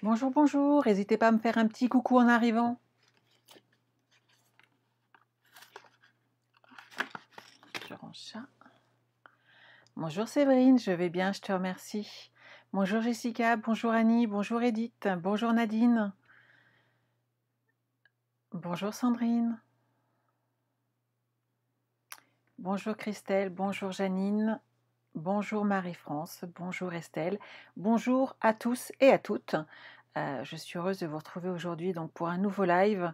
Bonjour, bonjour, n'hésitez pas à me faire un petit coucou en arrivant. Je range ça. Bonjour Séverine, je vais bien, je te remercie. Bonjour Jessica, bonjour Annie, bonjour Edith, bonjour Nadine. Bonjour Sandrine. Bonjour Christelle, bonjour Janine. Bonjour Marie-France, bonjour Estelle. Bonjour à tous et à toutes. Je suis heureuse de vous retrouver aujourd'hui donc pour un nouveau live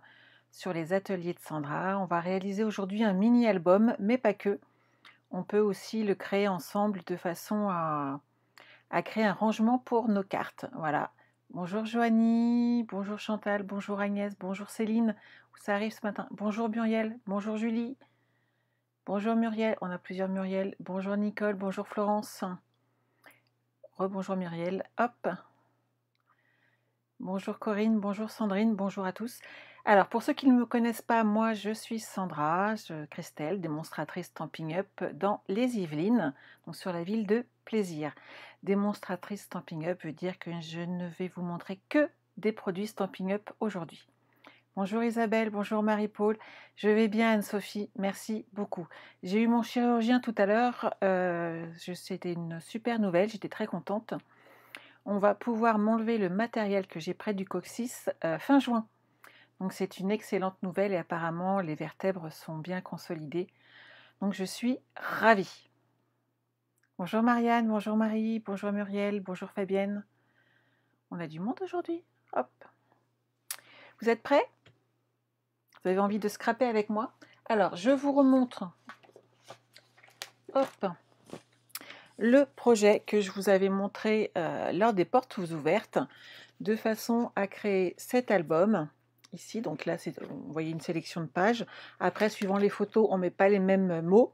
sur les ateliers de Sandra. On va réaliser aujourd'hui un mini-album, mais pas que. On peut aussi le créer ensemble de façon à créer un rangement pour nos cartes. Voilà. Bonjour Joanie, bonjour Chantal, bonjour Agnès, bonjour Céline. Où ça arrive ce matin? Bonjour Muriel, bonjour Julie. Bonjour Muriel, on a plusieurs Muriel. Bonjour Nicole, bonjour Florence. Rebonjour Muriel, hop. Bonjour Corinne, bonjour Sandrine, bonjour à tous. Alors pour ceux qui ne me connaissent pas, moi je suis Sandra, Christelle, démonstratrice Stampin' Up dans les Yvelines, donc sur la ville de Plaisir. Démonstratrice Stampin' Up veut dire que je ne vais vous montrer que des produits Stampin' Up aujourd'hui. Bonjour Isabelle, bonjour Marie-Paul, je vais bien Anne-Sophie, merci beaucoup. J'ai eu mon chirurgien tout à l'heure, c'était une super nouvelle, j'étais très contente. On va pouvoir m'enlever le matériel que j'ai près du coccyx fin juin. Donc c'est une excellente nouvelle et apparemment les vertèbres sont bien consolidées. Donc je suis ravie. Bonjour Marianne, bonjour Marie, bonjour Muriel, bonjour Fabienne. On a du monde aujourd'hui. Hop. Vous êtes prêts? Vous avez envie de scraper avec moi? Alors je vous remontre. Hop. Le projet que je vous avais montré lors des portes ouvertes de façon à créer cet album ici. Donc là, vous voyez une sélection de pages. Après, suivant les photos, on ne met pas les mêmes mots.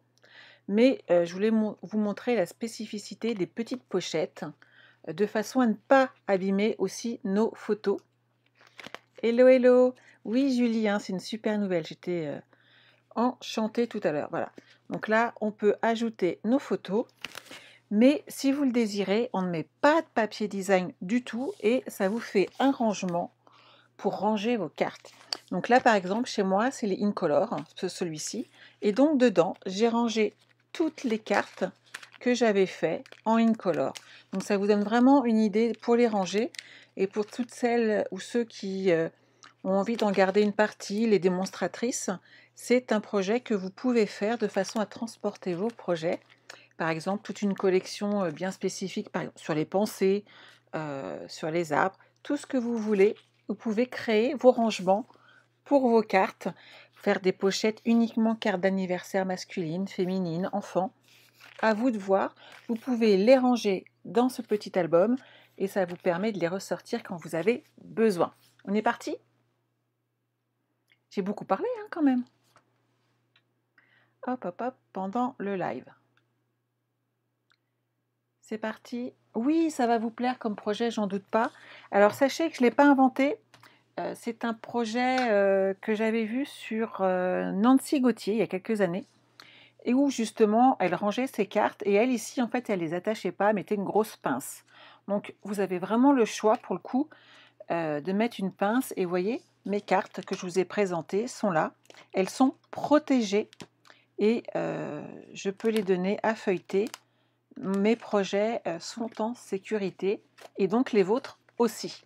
Mais je voulais vous montrer la spécificité des petites pochettes de façon à ne pas abîmer aussi nos photos. Hello, hello. Oui, Julie, hein, c'est une super nouvelle. J'étais enchantée tout à l'heure. Voilà. Donc là, on peut ajouter nos photos. Mais si vous le désirez, on ne met pas de papier design du tout et ça vous fait un rangement pour ranger vos cartes. Donc là, par exemple, chez moi, c'est les Incolor, celui-ci. Et donc, dedans, j'ai rangé toutes les cartes que j'avais fait en Incolor. Donc, ça vous donne vraiment une idée pour les ranger. Et pour toutes celles ou ceux qui ont envie d'en garder une partie, les démonstratrices, c'est un projet que vous pouvez faire de façon à transporter vos projets. Par exemple, toute une collection bien spécifique par exemple, sur les pensées, sur les arbres, tout ce que vous voulez. Vous pouvez créer vos rangements pour vos cartes, faire des pochettes uniquement cartes d'anniversaire masculines, féminines, enfants. À vous de voir. Vous pouvez les ranger dans ce petit album et ça vous permet de les ressortir quand vous avez besoin. On est parti? J'ai beaucoup parlé hein, quand même. Hop, hop, hop, pendant le live. C'est parti. Oui, ça va vous plaire comme projet, j'en doute pas. Alors sachez que je ne l'ai pas inventé. C'est un projet que j'avais vu sur Nancy Gauthier il y a quelques années. Et où justement, elle rangeait ses cartes. Et elle ici, en fait, elle les attachait pas, elle mettait une grosse pince. Donc vous avez vraiment le choix pour le coup de mettre une pince. Et vous voyez, mes cartes que je vous ai présentées sont là. Elles sont protégées. Et je peux les donner à feuilleter. Mes projets sont en sécurité et donc les vôtres aussi.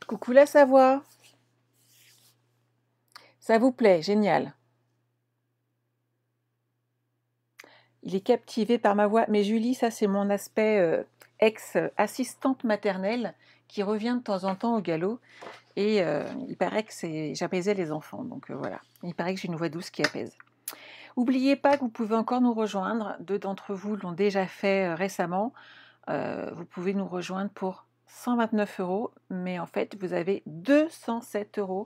Coucou la Savoie. Ça vous plaît? Génial. Il est captivé par ma voix. Mais Julie, ça c'est mon aspect ex-assistante maternelle qui revient de temps en temps au galop. Et il paraît que j'apaisais les enfants. Donc voilà, il paraît que j'ai une voix douce qui apaise. N'oubliez pas que vous pouvez encore nous rejoindre. Deux d'entre vous l'ont déjà fait récemment. Vous pouvez nous rejoindre pour 129 €, mais en fait, vous avez 207 €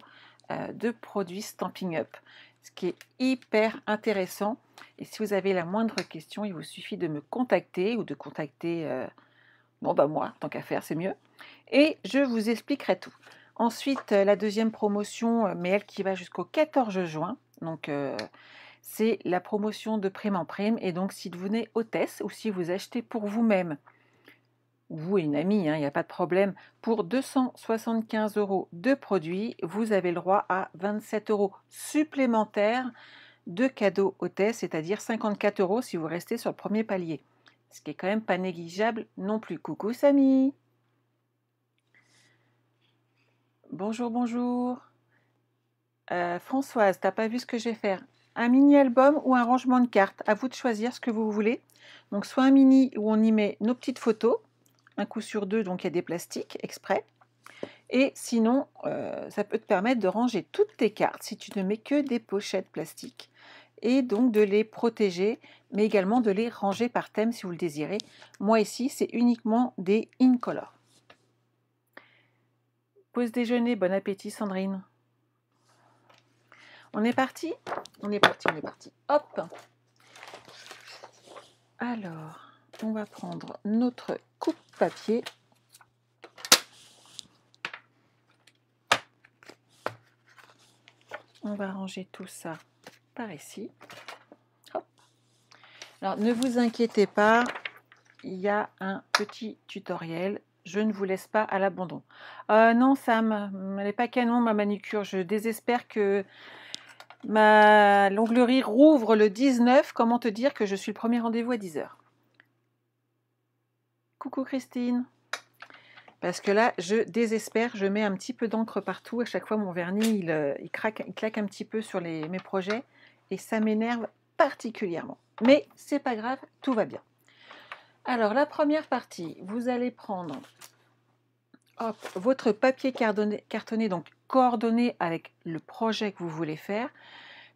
de produits Stampin' Up, ce qui est hyper intéressant. Et si vous avez la moindre question, il vous suffit de me contacter ou de contacter moi, tant qu'à faire, c'est mieux. Et je vous expliquerai tout. Ensuite, la deuxième promotion, mais elle qui va jusqu'au 14 juin. Donc, c'est la promotion de prime en prime. Et donc, si vous venez hôtesse ou si vous achetez pour vous-même vous et une amie, il n'y a pas de problème. Pour 275 € de produits, vous avez le droit à 27 € supplémentaires de cadeaux hôtesse, c'est-à-dire 54 € si vous restez sur le premier palier. Ce qui est quand même pas négligeable non plus. Coucou Samy. Bonjour, bonjour. Françoise, t'as pas vu ce que je vais faire? Un mini-album ou un rangement de cartes? À vous de choisir ce que vous voulez. Donc soit un mini où on y met nos petites photos, un coup sur deux, donc il y a des plastiques exprès. Et sinon, ça peut te permettre de ranger toutes tes cartes si tu ne mets que des pochettes plastiques. Et donc de les protéger, mais également de les ranger par thème si vous le désirez. Moi ici, c'est uniquement des Incolor. Pause déjeuner, bon appétit Sandrine. On est parti? On est parti, on est parti. Hop! Alors, on va prendre notre coupe-papier. On va ranger tout ça par ici. Hop. Alors, ne vous inquiétez pas, il y a un petit tutoriel. Je ne vous laisse pas à l'abandon. Non, Sam, elle n'est pas canon, ma manucure. Je désespère que ma l'onglerie rouvre le 19. Comment te dire que je suis le premier rendez-vous à 10 h? Coucou Christine. Parce que là, je désespère, je mets un petit peu d'encre partout. À chaque fois, mon vernis, il claque un petit peu sur mes projets. Et ça m'énerve particulièrement. Mais c'est pas grave, tout va bien. Alors, la première partie, vous allez prendre votre papier cartonné, donc coordonné avec le projet que vous voulez faire.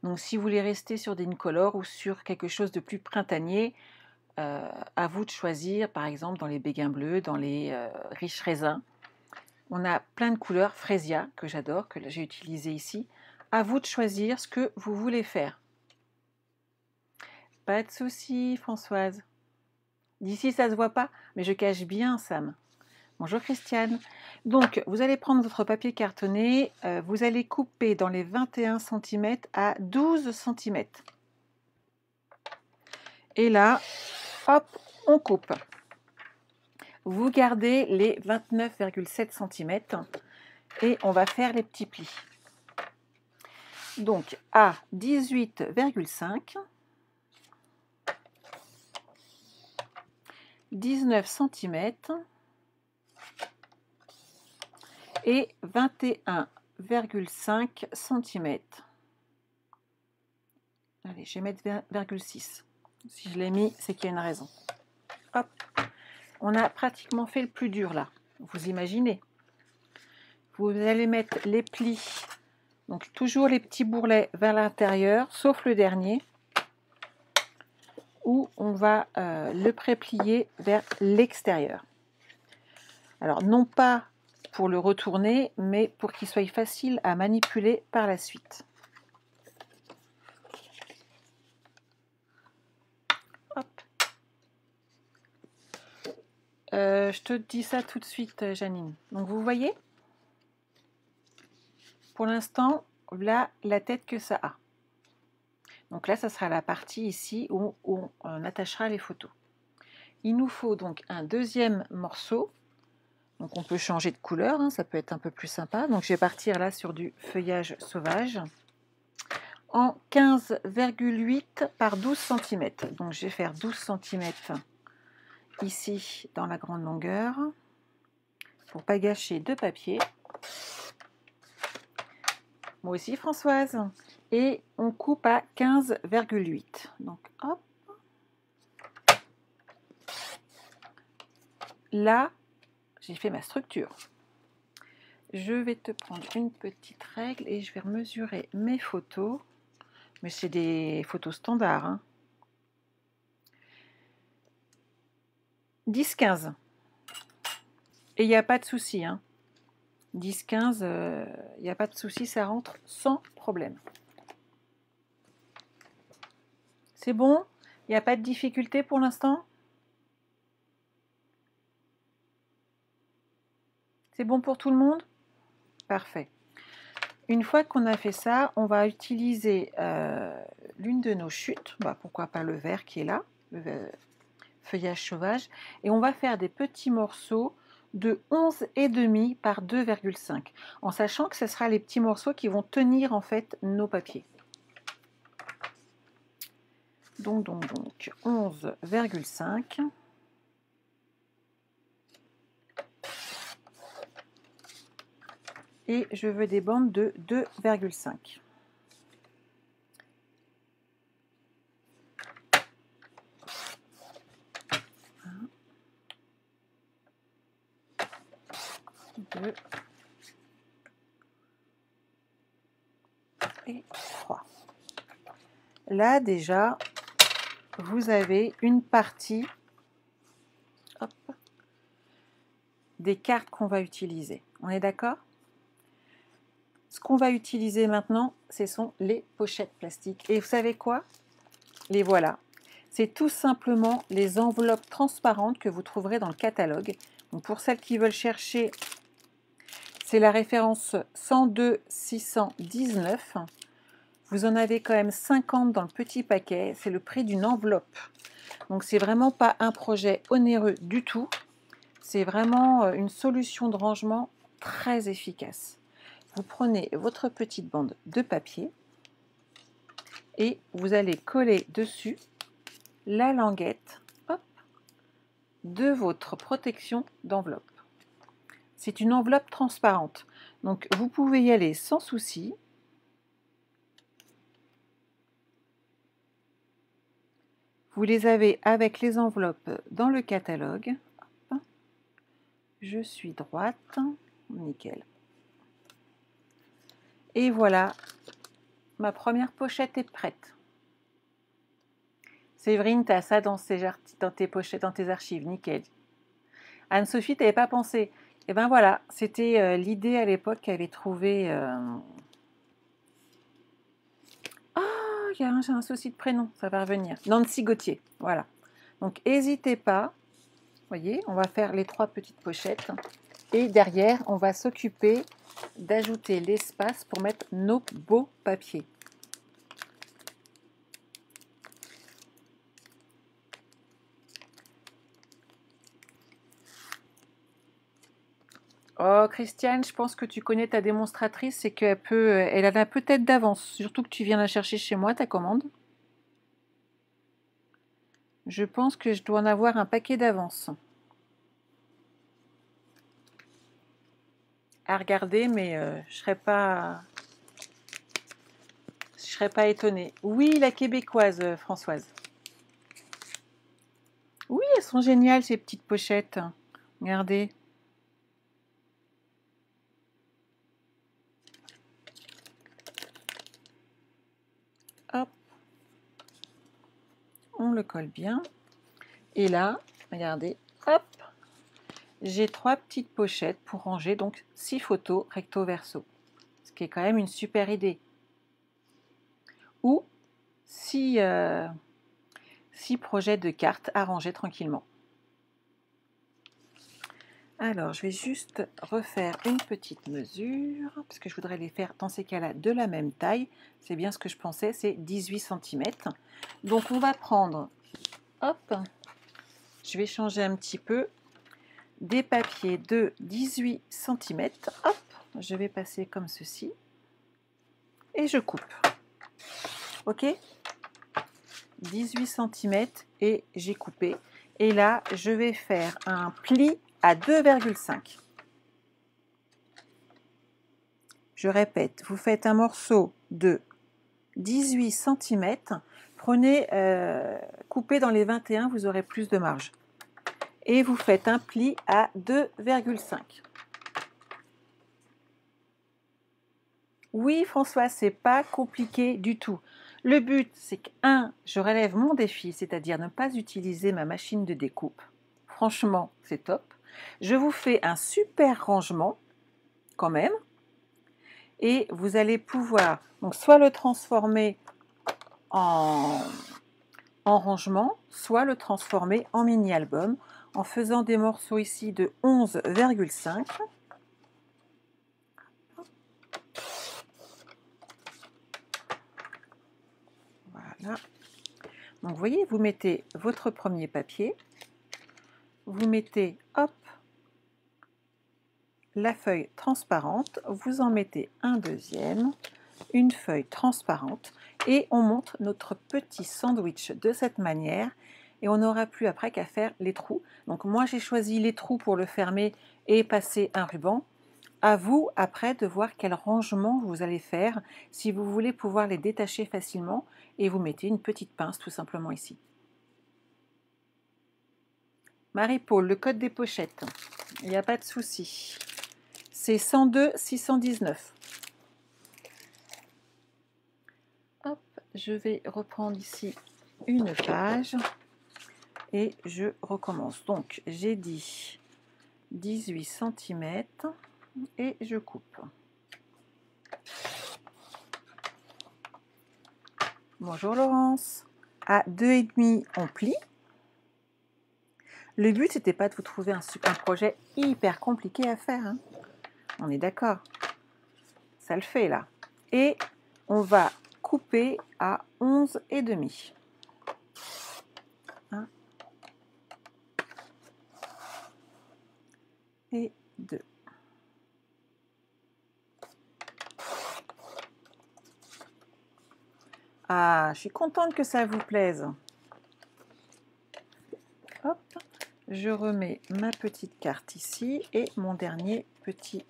Donc, si vous voulez rester sur des Incolor ou sur quelque chose de plus printanier, à vous de choisir, par exemple dans les béguins bleus, dans les riches raisins. On a plein de couleurs, Frésia, que j'adore, que j'ai utilisé ici. À vous de choisir ce que vous voulez faire. Pas de souci, Françoise. D'ici, ça ne se voit pas, mais je cache bien, Sam. Bonjour, Christiane. Donc, vous allez prendre votre papier cartonné, vous allez couper dans les 21 cm à 12 cm. Et là, hop, on coupe. Vous gardez les 29,7 cm et on va faire les petits plis. Donc à 18,5, 19 cm et 21,5 cm. Allez, je vais mettre 20,6. Si je l'ai mis, c'est qu'il y a une raison. Hop. On a pratiquement fait le plus dur là, vous imaginez. Vous allez mettre les plis, donc toujours les petits bourrelets vers l'intérieur, sauf le dernier, où on va le préplier vers l'extérieur. Alors non pas pour le retourner, mais pour qu'il soit facile à manipuler par la suite. Hop. Je te dis ça tout de suite, Janine. Donc vous voyez, pour l'instant, là, la tête que ça a. Donc là, ça sera la partie ici où on attachera les photos. Il nous faut donc un deuxième morceau. Donc on peut changer de couleur, hein, ça peut être un peu plus sympa. Donc je vais partir là sur du feuillage sauvage en 15,8 par 12 cm. Donc je vais faire 12 cm ici dans la grande longueur pour pas gâcher de papier. Moi aussi Françoise. Et on coupe à 15,8. Donc hop. Là, j'ai fait ma structure. Je vais te prendre une petite règle et je vais mesurer mes photos. Mais c'est des photos standards. Hein. 10-15. Et il n'y a pas de souci. Hein. 10-15, il n'y a pas de souci, ça rentre sans problème. C'est bon? Il n'y a pas de difficulté pour l'instant? C'est bon pour tout le monde? Parfait. Une fois qu'on a fait ça, on va utiliser l'une de nos chutes. Bah, pourquoi pas le vert qui est là, le feuillage sauvage, et on va faire des petits morceaux de 11,5 par 2,5, en sachant que ce sera les petits morceaux qui vont tenir en fait nos papiers. Donc 11,5. Et je veux des bandes de 2,5. Deux et 3. Là déjà, vous avez une partie, hop, des cartes qu'on va utiliser. On est d'accord? Ce qu'on va utiliser maintenant, ce sont les pochettes plastiques. Et vous savez quoi? Les voilà. C'est tout simplement les enveloppes transparentes que vous trouverez dans le catalogue. Donc pour celles qui veulent chercher, c'est la référence 102 619. Vous en avez quand même 50 dans le petit paquet. C'est le prix d'une enveloppe. Donc c'est vraiment pas un projet onéreux du tout. C'est vraiment une solution de rangement très efficace. Vous prenez votre petite bande de papier et vous allez coller dessus la languette, hop, de votre protection d'enveloppe. C'est une enveloppe transparente, donc vous pouvez y aller sans souci. Vous les avez avec les enveloppes dans le catalogue. Hop. Je suis droite, nickel. Et voilà, ma première pochette est prête. Séverine, tu as ça dans tes pochettes, dans tes archives, nickel. Anne-Sophie, tu n'avais pas pensé. Et ben voilà, c'était l'idée à l'époque qu'avait trouvé. Ah, j'ai un souci de prénom, ça va revenir. Nancy Gauthier, voilà. Donc n'hésitez pas, voyez, on va faire les 3 petites pochettes. Et derrière, on va s'occuper d'ajouter l'espace pour mettre nos beaux papiers. Oh, Christiane, je pense que tu connais ta démonstratrice, c'est elle en a peut-être d'avance, surtout que tu viens la chercher chez moi, ta commande. Je pense que je dois en avoir un paquet d'avance. À regarder, mais je serais pas étonnée. Oui, la québécoise, Françoise. Oui, elles sont géniales, ces petites pochettes. Regardez. Hop. On le colle bien. Et là, regardez, hop. J'ai 3 petites pochettes pour ranger donc 6 photos recto verso. Ce qui est quand même une super idée. Ou 6 projets de cartes à ranger tranquillement. Alors, je vais juste refaire une petite mesure, parce que je voudrais les faire dans ces cas-là de la même taille. C'est bien ce que je pensais, c'est 18 cm. Donc, on va prendre, hop, je vais changer un petit peu, des papiers de 18 cm. Hop, je vais passer comme ceci. Et je coupe. Ok, 18 cm et j'ai coupé. Et là, je vais faire un pli à 2,5. Je répète, vous faites un morceau de 18 cm. Prenez, coupez dans les 21, vous aurez plus de marge. Et vous faites un pli à 2,5. Oui, François, c'est pas compliqué du tout. Le but, c'est que, je relève mon défi, c'est-à-dire ne pas utiliser ma machine de découpe. Franchement, c'est top. Je vous fais un super rangement, quand même. Et vous allez pouvoir donc soit le transformer en rangement, soit le transformer en mini-album en faisant des morceaux ici de 11,5. Voilà. Donc vous voyez, vous mettez votre premier papier vous mettez, hop, la feuille transparente, vous en mettez un deuxième, une feuille transparente, et on monte notre petit sandwich de cette manière, et on n'aura plus après qu'à faire les trous. Donc moi j'ai choisi les trous pour le fermer et passer un ruban. À vous après de voir quel rangement vous allez faire, si vous voulez pouvoir les détacher facilement, et vous mettez une petite pince tout simplement ici. Marie-Paul, le code des pochettes, il n'y a pas de souci. C'est 102 619. Hop, je vais reprendre ici une page et je recommence. Donc j'ai dit 18 cm et je coupe. Bonjour Laurence. À 2,5 on plie. Le but c'était pas de vous trouver un projet hyper compliqué à faire, hein. On est d'accord. Ça le fait là. Et on va couper à 11,5. 1 et 2. Ah, je suis contente que ça vous plaise. Hop, je remets ma petite carte ici et mon dernier petit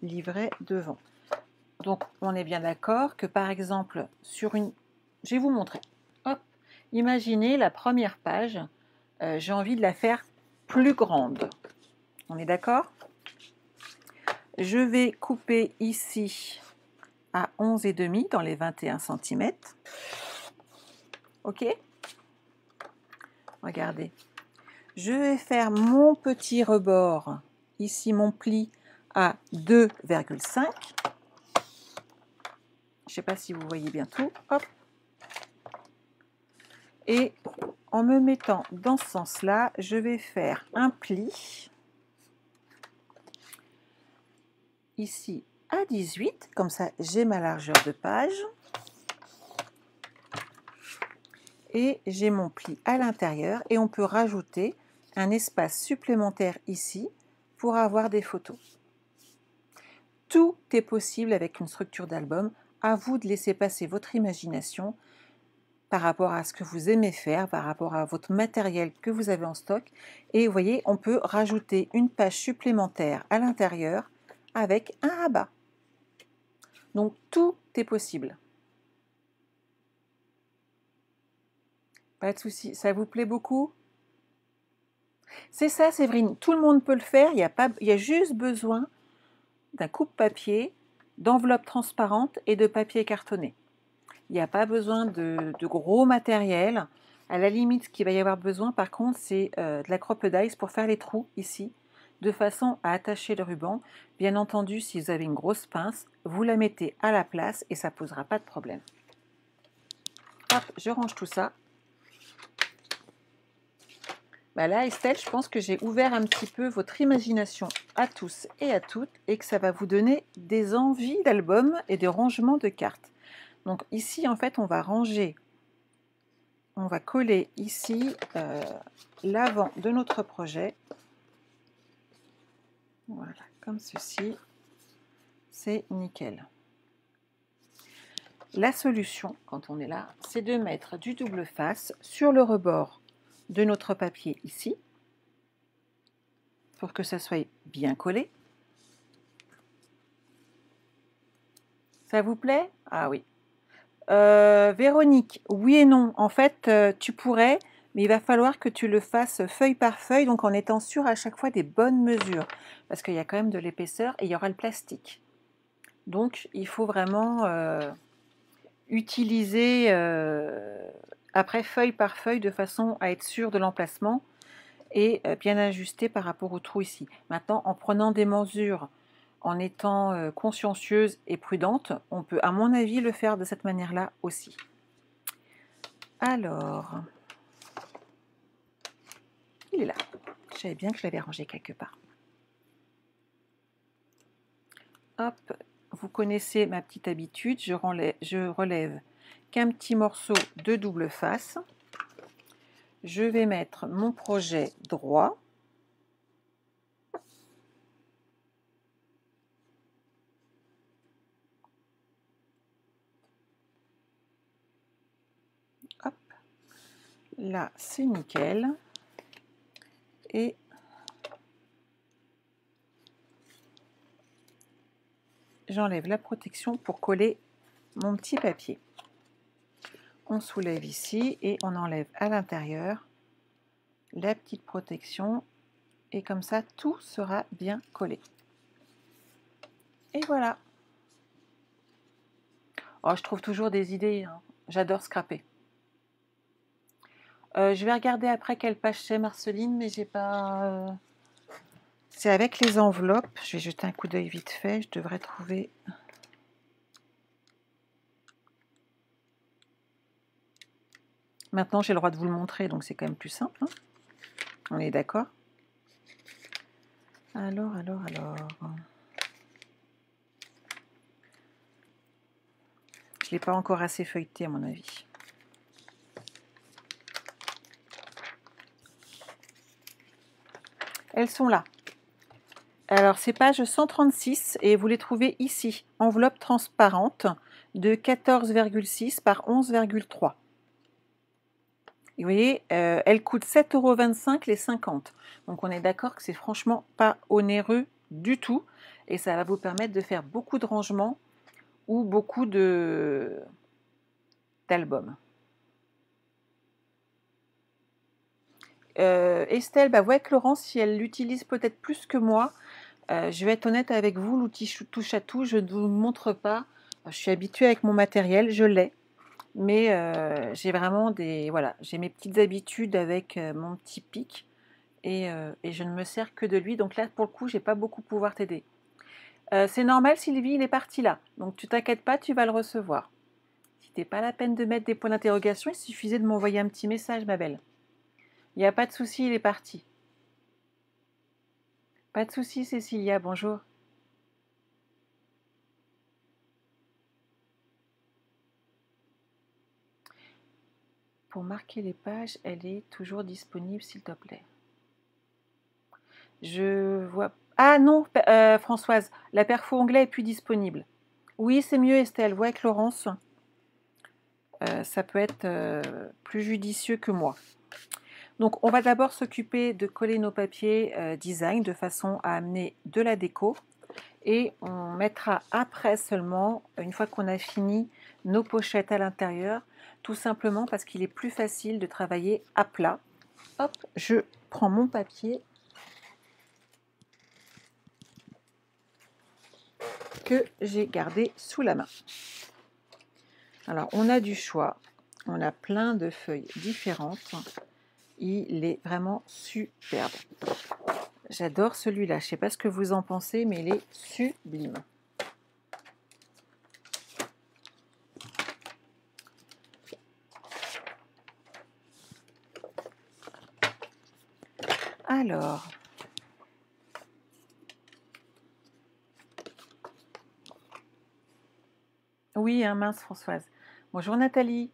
livret devant. Donc, on est bien d'accord que par exemple, sur une... Je vais vous montrer. Hop, imaginez la première page, j'ai envie de la faire plus grande. On est d'accord? Je vais couper ici à 11,5 dans les 21 cm. Ok? Regardez. Je vais faire mon petit rebord, ici mon pli, à 2,5. Je ne sais pas si vous voyez bien tout. Hop. Et en me mettant dans ce sens-là, je vais faire un pli ici à 18, comme ça j'ai ma largeur de page. Et j'ai mon pli à l'intérieur et on peut rajouter un espace supplémentaire ici pour avoir des photos. Tout est possible avec une structure d'album. À vous de laisser passer votre imagination par rapport à ce que vous aimez faire, par rapport à votre matériel que vous avez en stock. Et vous voyez, on peut rajouter une page supplémentaire à l'intérieur avec un rabat. Donc tout est possible. Pas de souci. Ça vous plaît beaucoup? C'est ça, Séverine. Tout le monde peut le faire. Il y a juste besoin d'un coupe-papier, d'enveloppe transparente et de papier cartonné. Il n'y a pas besoin de gros matériel. À la limite, ce qu'il va y avoir besoin, par contre, c'est de la crocodile pour faire les trous ici, de façon à attacher le ruban. Bien entendu, si vous avez une grosse pince, vous la mettez à la place et ça ne posera pas de problème. Hop, je range tout ça. Bah là, Estelle, je pense que j'ai ouvert un petit peu votre imagination à tous et à toutes et que ça va vous donner des envies d'albums et de rangement de cartes. Donc ici, en fait, on va ranger, on va coller ici l'avant de notre projet. Voilà, comme ceci. C'est nickel. La solution, quand on est là, c'est de mettre du double face sur le rebord de notre papier ici, pour que ça soit bien collé. Ça vous plaît? Ah oui. Véronique, oui et non. En fait, tu pourrais, mais il va falloir que tu le fasses feuille par feuille, donc en étant sûr à chaque fois des bonnes mesures, parce qu'il y a quand même de l'épaisseur et il y aura le plastique. Donc, il faut vraiment utiliser après feuille par feuille de façon à être sûr de l'emplacement et bien ajuster par rapport au trou ici. Maintenant, en prenant des mesures, en étant consciencieuse et prudente, on peut, à mon avis, le faire de cette manière-là aussi. Alors, il est là. Je savais bien que je l'avais rangé quelque part. Hop, vous connaissez ma petite habitude, je relève qu'un petit morceau de double face. je vais mettre mon projet droit. Hop, là c'est nickel. Et j'enlève la protection pour coller mon petit papier. On soulève ici et on enlève à l'intérieur la petite protection et comme ça tout sera bien collé. Et voilà. Oh, je trouve toujours des idées, hein. J'adore scraper. Je vais regarder après quelle page c'est, Marceline, mais j'ai pas... C'est avec les enveloppes. Je vais jeter un coup d'œil vite fait. Je devrais trouver... Maintenant, j'ai le droit de vous le montrer, donc c'est quand même plus simple, hein. On est d'accord? Alors... Je ne l'ai pas encore assez feuilleté, à mon avis. Elles sont là. Alors, c'est page 136 et vous les trouvez ici. Enveloppe transparente de 14,6 par 11,3. Et vous voyez, elle coûte 7,25 € les 50. Donc, on est d'accord que c'est franchement pas onéreux du tout. Et ça va vous permettre de faire beaucoup de rangements ou beaucoup d'albums. Estelle, bah, voyez que Laurence, si elle l'utilise peut-être plus que moi, je vais être honnête avec vous, l'outil touche à tout, je ne vous montre pas. Je suis habituée avec mon matériel, je l'ai. Mais j'ai vraiment voilà, j'ai mes petites habitudes avec mon petit pic et je ne me sers que de lui. Donc là, pour le coup, je n'ai pas beaucoup pouvoir t'aider. C'est normal, Sylvie, il est parti là. Donc tu t'inquiètes pas, tu vas le recevoir. Si t'es pas la peine de mettre des points d'interrogation, il suffisait de m'envoyer un petit message, ma belle. Il n'y a pas de souci, il est parti. Pas de souci, Cécilia, bonjour. Pour marquer les pages, elle est toujours disponible, s'il te plaît. Je vois... Ah non, Françoise, la perfo onglet est plus disponible. Oui, c'est mieux, Estelle. Voix avec Laurence. Ça peut être plus judicieux que moi. Donc, on va d'abord s'occuper de coller nos papiers design de façon à amener de la déco. Et on mettra après seulement, une fois qu'on a fini, nos pochettes à l'intérieur, tout simplement parce qu'il est plus facile de travailler à plat. Hop, je prends mon papier que j'ai gardé sous la main. Alors, on a du choix. On a plein de feuilles différentes. Il est vraiment superbe. J'adore celui-là. Je ne sais pas ce que vous en pensez, mais il est sublime. Alors, oui, hein, mince Françoise. Bonjour Nathalie.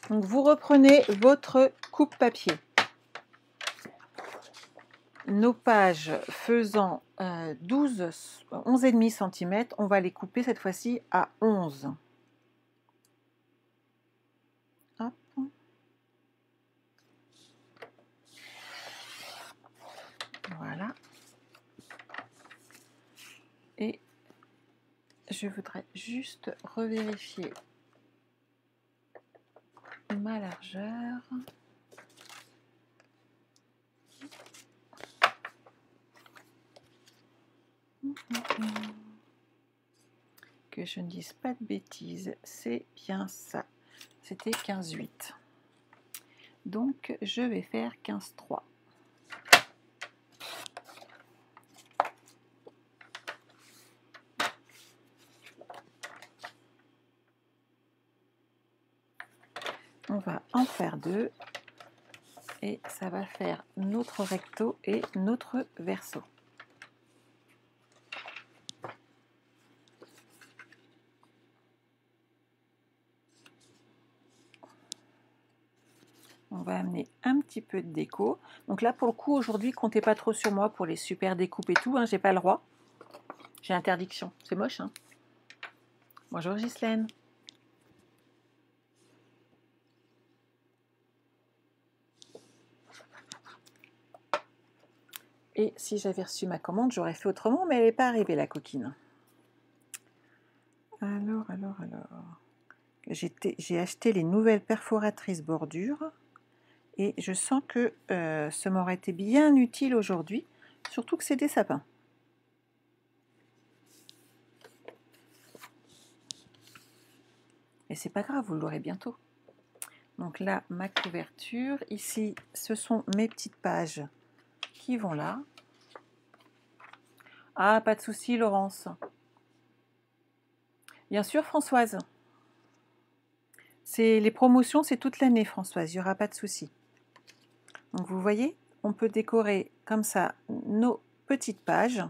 Donc vous reprenez votre coupe-papier. Nos pages faisant 11,5 cm, on va les couper cette fois-ci à 11. Hop. Voilà. Et je voudrais juste revérifier ma largeur. Que je ne dise pas de bêtises, c'est bien ça. C'était 15,8. Donc je vais faire 15,3. On va en faire deux et ça va faire notre recto et notre verso. On va amener un petit peu de déco. Donc là, pour le coup, aujourd'hui, comptez pas trop sur moi pour les super découpes et tout. Hein, j'ai pas le droit. J'ai interdiction. C'est moche, hein. Bonjour Ghislaine. Et si j'avais reçu ma commande, j'aurais fait autrement, mais elle n'est pas arrivée, la coquine. Alors. J'ai acheté les nouvelles perforatrices bordure. Et je sens que ça m'aurait été bien utile aujourd'hui, surtout que c'est des sapins. Et c'est pas grave, vous l'aurez bientôt. Donc là, ma couverture. Ici, ce sont mes petites pages qui vont là. Ah, pas de souci, Laurence. Bien sûr, Françoise. Les promotions, c'est toute l'année, Françoise. Il n'y aura pas de souci. Donc, vous voyez, on peut décorer comme ça nos petites pages.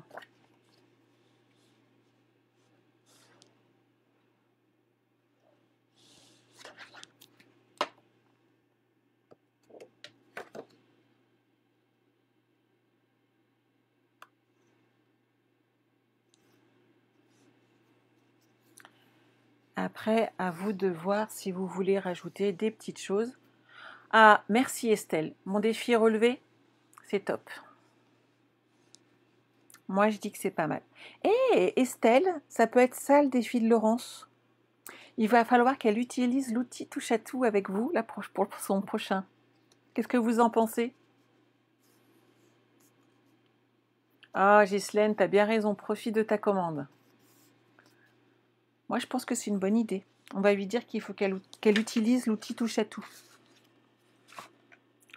Après, à vous de voir si vous voulez rajouter des petites choses. Ah, merci Estelle. Mon défi est relevé. C'est top. Moi, je dis que c'est pas mal. Et Estelle, ça peut être ça le défi de Laurence. Il va falloir qu'elle utilise l'outil touche à tout avec vous là, pour son prochain. Qu'est-ce que vous en pensez? Ah, Ghislaine, t'as bien raison. Profite de ta commande. Moi, je pense que c'est une bonne idée. On va lui dire qu'il faut qu'elle utilise l'outil touche à tout.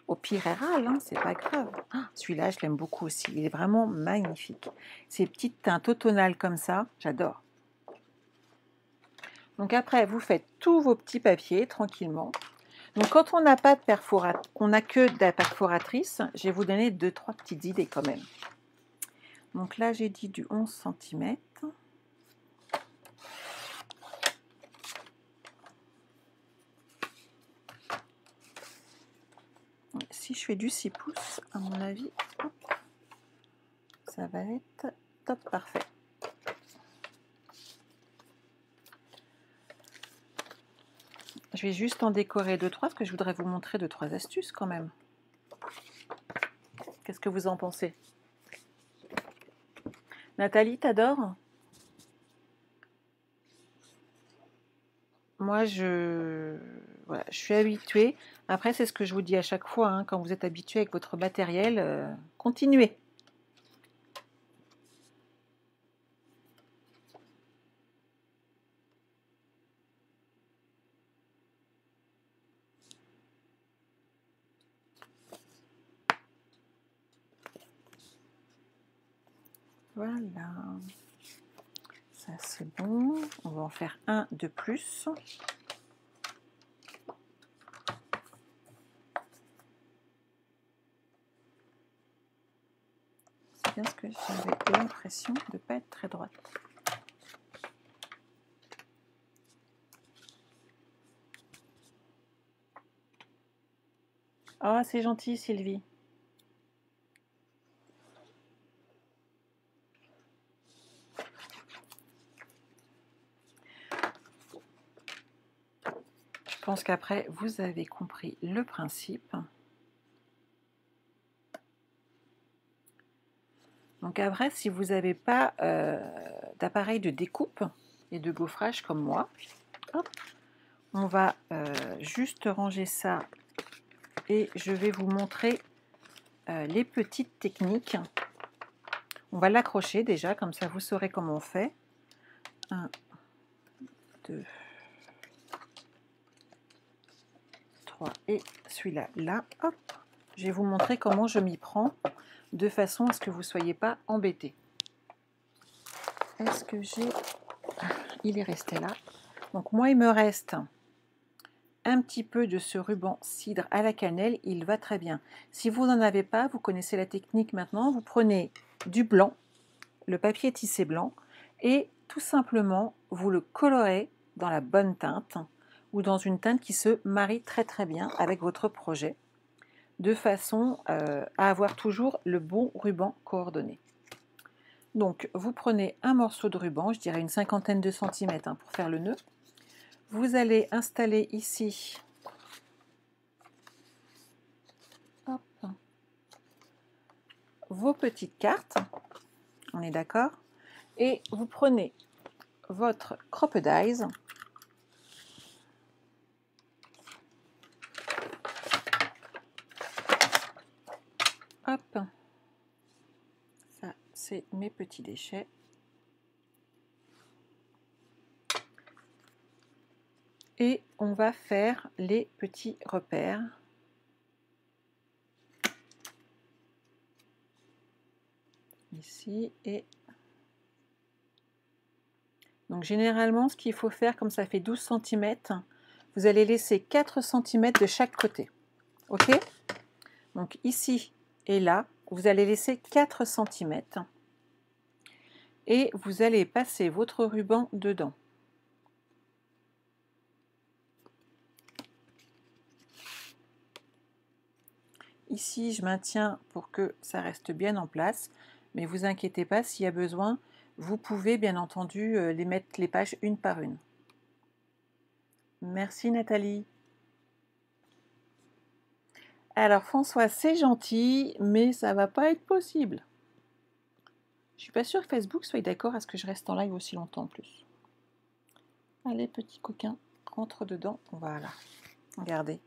Au pire, elle râle, hein, c'est pas grave. Ah, celui-là, je l'aime beaucoup aussi. Il est vraiment magnifique. Ces petites teintes automnales comme ça, j'adore. Donc après, vous faites tous vos petits papiers tranquillement. Donc quand on n'a pas de on n'a que de la perforatrice, je vais vous donner 2-3 petites idées quand même. Donc là, j'ai dit du 11 cm. Si je fais du 6 pouces, à mon avis, hop, ça va être top parfait. Je vais juste en décorer 2-3 parce que je voudrais vous montrer 2-3 astuces quand même. Qu'est-ce que vous en pensez? Nathalie, t'adores? Moi, voilà, je suis habituée. Après, c'est ce que je vous dis à chaque fois, hein, quand vous êtes habitué avec votre matériel, continuez. Voilà. Ça, c'est bon. On va en faire un de plus. C'est bien ce que j'avais l'impression de ne pas être très droite. Ah, c'est gentil, Sylvie. Je pense qu'après, vous avez compris le principe. Donc après, si vous n'avez pas d'appareil de découpe et de gaufrage comme moi, hop, on va juste ranger ça et je vais vous montrer les petites techniques. On va l'accrocher déjà, comme ça vous saurez comment on fait. 1, 2, 3 et celui-là, là, hop. Je vais vous montrer comment je m'y prends de façon à ce que vous ne soyez pas embêtés. Est-ce que j'ai... Ah, il est resté là. Donc moi, il me reste un petit peu de ce ruban cidre à la cannelle. Il va très bien. Si vous n'en avez pas, vous connaissez la technique maintenant. Vous prenez du blanc, le papier tissé blanc, et tout simplement, vous le colorez dans la bonne teinte. ou dans une teinte qui se marie très très bien avec votre projet, de façon à avoir toujours le bon ruban coordonné. Donc vous prenez un morceau de ruban, je dirais une cinquantaine de centimètres hein, pour faire le nœud. Vous allez installer ici hop, vos petites cartes, on est d'accord, et vous prenez votre Crop-A-Dies, hop, ça c'est mes petits déchets, et on va faire les petits repères. Ici et donc généralement ce qu'il faut faire, comme ça fait 12 cm, vous allez laisser 4 cm de chaque côté. Ok, donc ici et là vous allez laisser 4 cm et vous allez passer votre ruban dedans. Ici je maintiens pour que ça reste bien en place, mais vous inquiétez pas, s'il y a besoin vous pouvez bien entendu les mettre les pages une par une. Merci Nathalie. Alors François, c'est gentil, mais ça va pas être possible. Je suis pas sûre que Facebook soit d'accord à ce que je reste en live aussi longtemps en plus. Allez, petit coquin, rentre dedans. Voilà, regardez.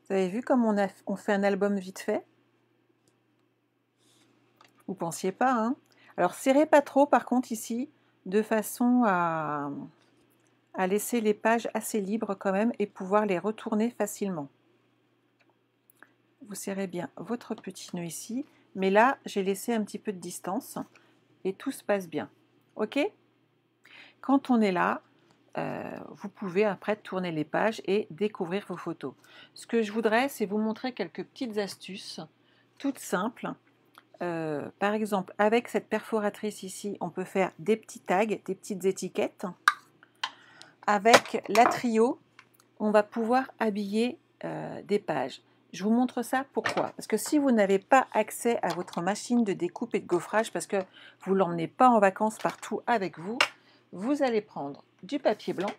Vous avez vu comme on fait un album vite fait? Vous pensiez pas, hein? Alors serrez pas trop par contre ici, de façon à laisser les pages assez libres quand même et pouvoir les retourner facilement. Vous serrez bien votre petit nœud ici, mais là j'ai laissé un petit peu de distance et tout se passe bien. Ok? Quand on est là, vous pouvez après tourner les pages et découvrir vos photos. Ce que je voudrais, c'est vous montrer quelques petites astuces toutes simples. Par exemple, avec cette perforatrice ici, on peut faire des petits tags, des petites étiquettes. Avec la Trio, on va pouvoir habiller des pages. Je vous montre ça, pourquoi? Parce que si vous n'avez pas accès à votre machine de découpe et de gaufrage, parce que vous ne l'emmenez pas en vacances partout avec vous, vous allez prendre du papier blanc.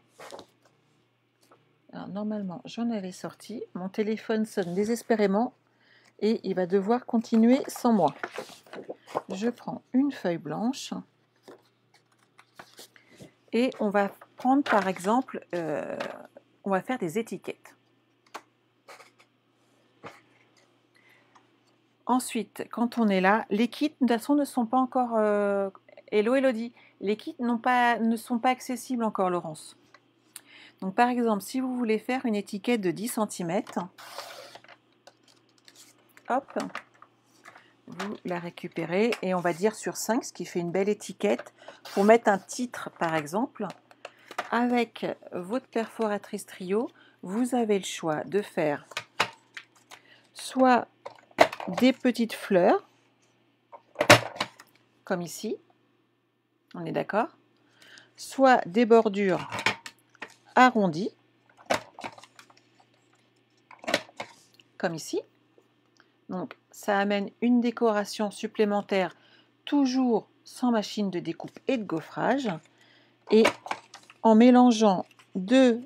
Alors normalement, j'en avais sorti. Mon téléphone sonne désespérément et il va devoir continuer sans moi. Je prends une feuille blanche et on va prendre par exemple, on va faire des étiquettes. Ensuite, quand on est là, les kits de toute façon ne sont pas encore... Hello Elodie, les kits ne sont pas accessibles encore Laurence. Donc par exemple, si vous voulez faire une étiquette de 10 cm, hop, vous la récupérez et on va dire sur 5, ce qui fait une belle étiquette pour mettre un titre par exemple. Avec votre perforatrice Trio, vous avez le choix de faire soit des petites fleurs, comme ici, on est d'accord, soit des bordures arrondies, comme ici. Donc ça amène une décoration supplémentaire, toujours sans machine de découpe et de gaufrage. Et en mélangeant des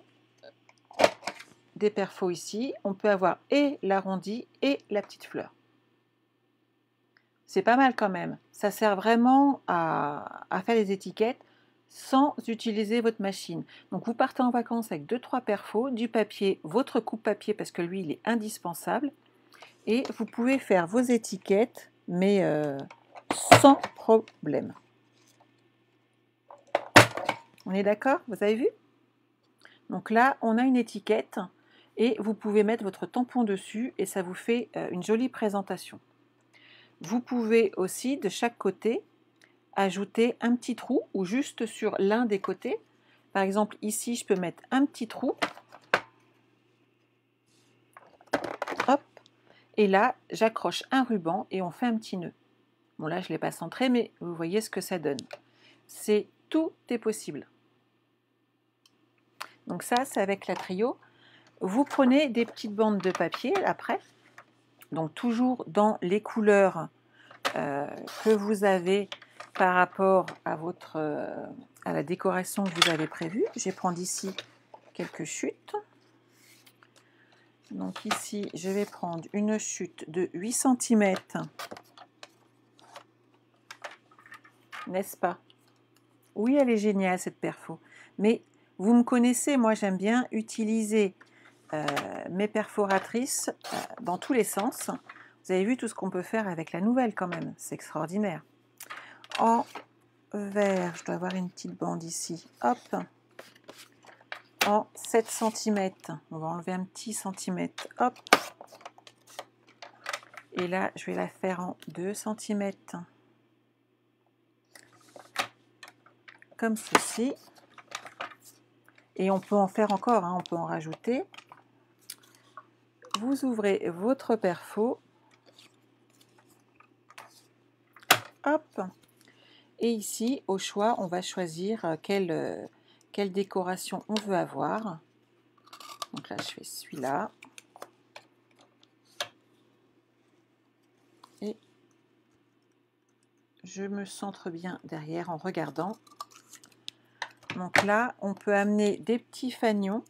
perfos ici, on peut avoir et l'arrondi et la petite fleur. C'est pas mal quand même. Ça sert vraiment à faire les étiquettes sans utiliser votre machine. Donc vous partez en vacances avec 2-3 perfos, du papier, votre coupe-papier parce que lui il est indispensable. Et vous pouvez faire vos étiquettes, mais sans problème. On est d'accord? Vous avez vu? Donc là, on a une étiquette et vous pouvez mettre votre tampon dessus et ça vous fait une jolie présentation. Vous pouvez aussi, de chaque côté, ajouter un petit trou ou juste sur l'un des côtés. Par exemple, ici, je peux mettre un petit trou. Hop. Et là, j'accroche un ruban et on fait un petit nœud. Bon, là, je ne l'ai pas centré, mais vous voyez ce que ça donne. Tout est possible. Donc ça, c'est avec la Trio. Vous prenez des petites bandes de papier après, donc toujours dans les couleurs que vous avez par rapport à à la décoration que vous avez prévue. Je vais prendre ici quelques chutes. Donc ici, je vais prendre une chute de 8 cm. N'est-ce pas? Oui, elle est géniale cette perfo. Mais vous me connaissez, moi j'aime bien utiliser mes perforatrices dans tous les sens. Vous avez vu tout ce qu'on peut faire avec la nouvelle quand même, c'est extraordinaire. En vert, je dois avoir une petite bande ici, hop, en 7 cm, on va enlever un petit centimètre, hop, et là je vais la faire en 2 cm, comme ceci, et on peut en faire encore, hein, on peut en rajouter. Vous ouvrez votre perfo, hop, et ici au choix on va choisir quelle décoration on veut avoir. Donc là je fais celui-là et je me centre bien derrière en regardant. Donc là on peut amener des petits fanions,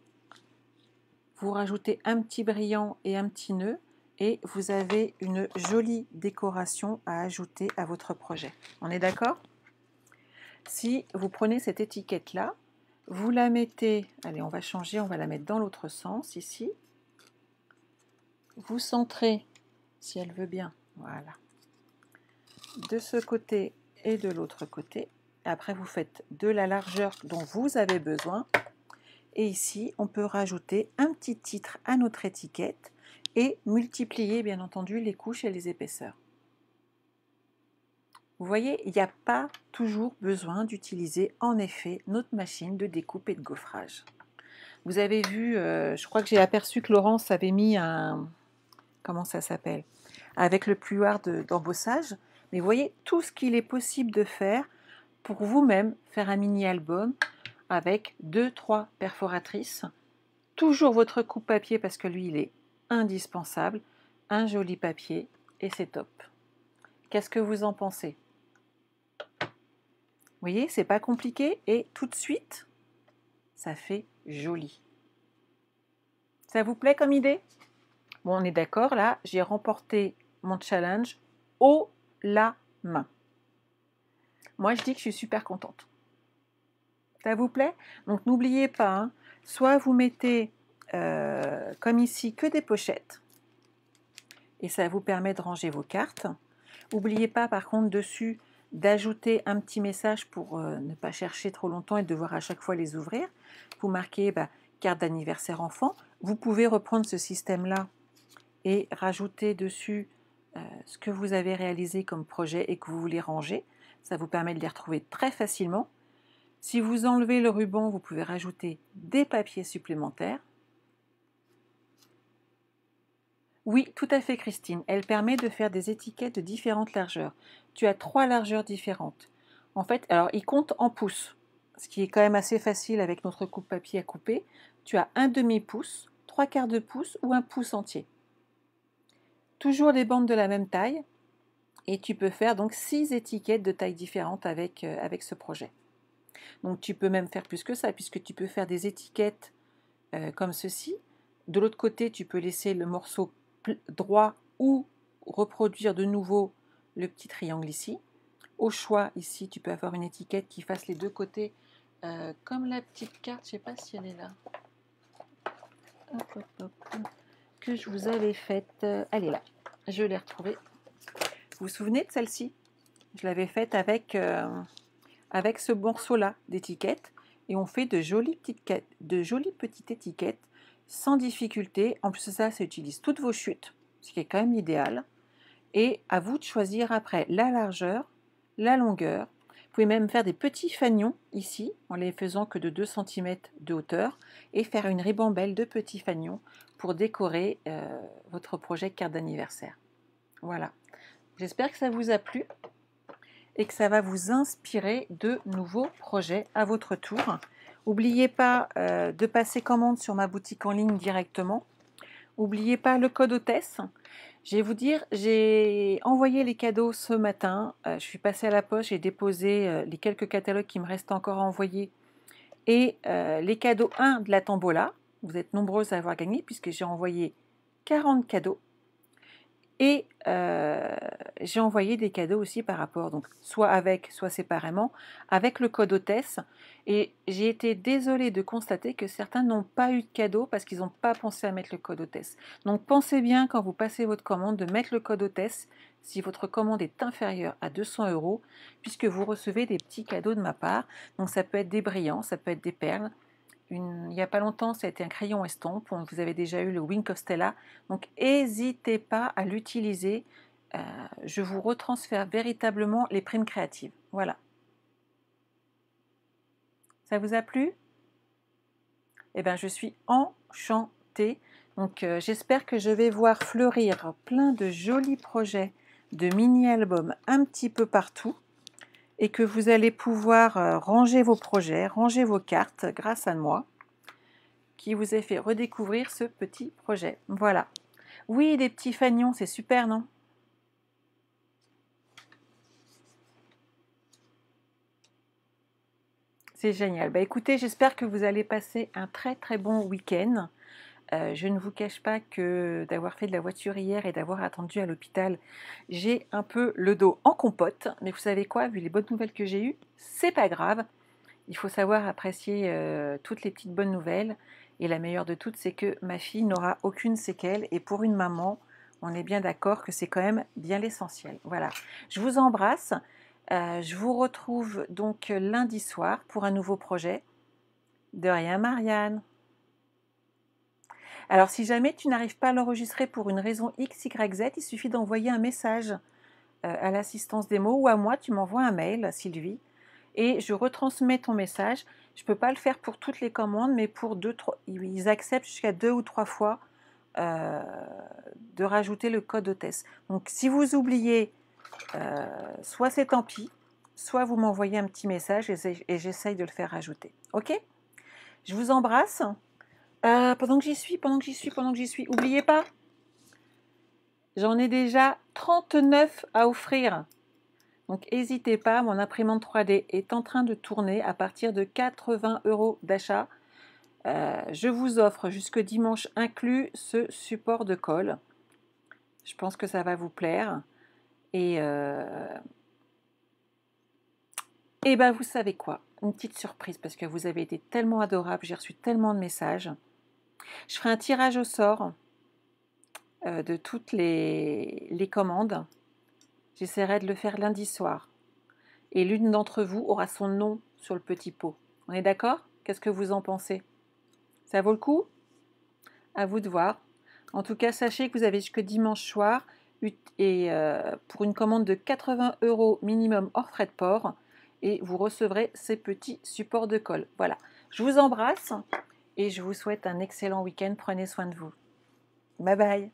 vous rajoutez un petit brillant et un petit nœud et vous avez une jolie décoration à ajouter à votre projet. On est d'accord? Si vous prenez cette étiquette là, vous la mettez, allez on va changer, on va la mettre dans l'autre sens ici, vous centrez si elle veut bien, voilà, de ce côté et de l'autre côté. Après vous faites de la largeur dont vous avez besoin et ici on peut rajouter un petit titre à notre étiquette et multiplier bien entendu les couches et les épaisseurs. Vous voyez, il n'y a pas toujours besoin d'utiliser en effet notre machine de découpe et de gaufrage. Vous avez vu, je crois que j'ai aperçu que Laurence avait mis un, comment ça s'appelle, avec le pluoir d'embossage. Mais vous voyez tout ce qu'il est possible de faire pour vous-même faire un mini-album avec 2-3 perforatrices. Toujours votre coupe-papier parce que lui, il est indispensable. Un joli papier et c'est top. Qu'est-ce que vous en pensez? Vous voyez, c'est pas compliqué et tout de suite, ça fait joli. Ça vous plaît comme idée? Bon, on est d'accord, là, j'ai remporté mon challenge haut la main. Moi, je dis que je suis super contente. Ça vous plaît? Donc, n'oubliez pas, hein, soit vous mettez, comme ici, que des pochettes, et ça vous permet de ranger vos cartes. N'oubliez pas, par contre, dessus, d'ajouter un petit message pour ne pas chercher trop longtemps et devoir à chaque fois les ouvrir. Vous marquez carte d'anniversaire enfant. Vous pouvez reprendre ce système-là et rajouter dessus ce que vous avez réalisé comme projet et que vous voulez ranger. Ça vous permet de les retrouver très facilement. Si vous enlevez le ruban, vous pouvez rajouter des papiers supplémentaires. Oui, tout à fait Christine. Elle permet de faire des étiquettes de différentes largeurs. Tu as 3 largeurs différentes. En fait, alors il compte en pouces, ce qui est quand même assez facile avec notre coupe-papier à couper. Tu as un demi-pouce, 3/4 de pouce ou un pouce entier. Toujours des bandes de la même taille et tu peux faire donc 6 étiquettes de tailles différentes avec ce projet. Donc tu peux même faire plus que ça puisque tu peux faire des étiquettes comme ceci. De l'autre côté, tu peux laisser le morceau droit ou reproduire de nouveau le petit triangle ici. Au choix, ici, tu peux avoir une étiquette qui fasse les deux côtés comme la petite carte, je ne sais pas si elle est là. Hop, hop, hop, que je vous avais faite. Elle est là, je l'ai retrouvée. Vous vous souvenez de celle-ci? Je l'avais faite avec ce morceau-là d'étiquette et on fait de jolies petites étiquettes sans difficulté. En plus de ça, ça utilise toutes vos chutes, ce qui est quand même idéal. Et à vous de choisir après la largeur, la longueur. Vous pouvez même faire des petits fanions ici, en les faisant que de 2 cm de hauteur, et faire une ribambelle de petits fanions pour décorer votre projet carte d'anniversaire. Voilà. J'espère que ça vous a plu et que ça va vous inspirer de nouveaux projets à votre tour. N'oubliez pas de passer commande sur ma boutique en ligne directement. N'oubliez pas le code hôtesse. Je vais vous dire, j'ai envoyé les cadeaux ce matin. Je suis passée à la poste, j'ai déposé les quelques catalogues qui me restent encore à envoyer. Et les cadeaux 1 de la tombola. Vous êtes nombreuses à avoir gagné puisque j'ai envoyé 40 cadeaux. Et j'ai envoyé des cadeaux aussi par rapport, donc soit avec, soit séparément, avec le code hôtesse. Et j'ai été désolée de constater que certains n'ont pas eu de cadeau parce qu'ils n'ont pas pensé à mettre le code hôtesse. Donc pensez bien quand vous passez votre commande de mettre le code hôtesse si votre commande est inférieure à 200 €, puisque vous recevez des petits cadeaux de ma part. Donc ça peut être des brillants, ça peut être des perles. Il n'y a pas longtemps, ça a été un crayon estompe. Vous avez déjà eu le Wink of Stella. Donc, n'hésitez pas à l'utiliser. Je vous retransfère véritablement les primes créatives. Voilà. Ça vous a plu? Eh bien, je suis enchantée. Donc, j'espère que je vais voir fleurir plein de jolis projets de mini-albums un petit peu partout et que vous allez pouvoir ranger vos projets, ranger vos cartes grâce à moi, qui vous ai fait redécouvrir ce petit projet. Voilà. Oui, des petits fagnons, c'est super, non? C'est génial. Bah écoutez, j'espère que vous allez passer un très très bon week-end. Je ne vous cache pas que d'avoir fait de la voiture hier et d'avoir attendu à l'hôpital, j'ai un peu le dos en compote. Mais vous savez quoi, vu les bonnes nouvelles que j'ai eues, c'est pas grave. Il faut savoir apprécier toutes les petites bonnes nouvelles. Et la meilleure de toutes, c'est que ma fille n'aura aucune séquelle. Et pour une maman, on est bien d'accord que c'est quand même bien l'essentiel. Voilà. Je vous embrasse. Je vous retrouve donc lundi soir pour un nouveau projet. De rien, Marianne. Alors, si jamais tu n'arrives pas à l'enregistrer pour une raison X, Y, Z, il suffit d'envoyer un message à l'assistance des mots ou à moi. Tu m'envoies un mail, Sylvie, et je retransmets ton message. Je ne peux pas le faire pour toutes les commandes, mais pour deux, trois, ils acceptent jusqu'à 2 ou 3 fois de rajouter le code hôtesse. Donc, si vous oubliez, soit c'est tant pis, soit vous m'envoyez un petit message et j'essaye de le faire rajouter. Ok? Je vous embrasse. Pendant que j'y suis, n'oubliez pas, j'en ai déjà 39 à offrir. Donc n'hésitez pas, mon imprimante 3D est en train de tourner à partir de 80 € d'achat. Je vous offre jusque dimanche inclus ce support de colle. Je pense que ça va vous plaire. Et ben vous savez quoi, une petite surprise parce que vous avez été tellement adorables, j'ai reçu tellement de messages. Je ferai un tirage au sort de toutes les commandes. J'essaierai de le faire lundi soir. Et l'une d'entre vous aura son nom sur le petit pot. On est d'accord? Qu'est-ce que vous en pensez? Ça vaut le coup? À vous de voir. En tout cas, sachez que vous avez jusque dimanche soir et pour une commande de 80 € minimum hors frais de port et vous recevrez ces petits supports de colle. Voilà. Je vous embrasse et je vous souhaite un excellent week-end. Prenez soin de vous. Bye bye.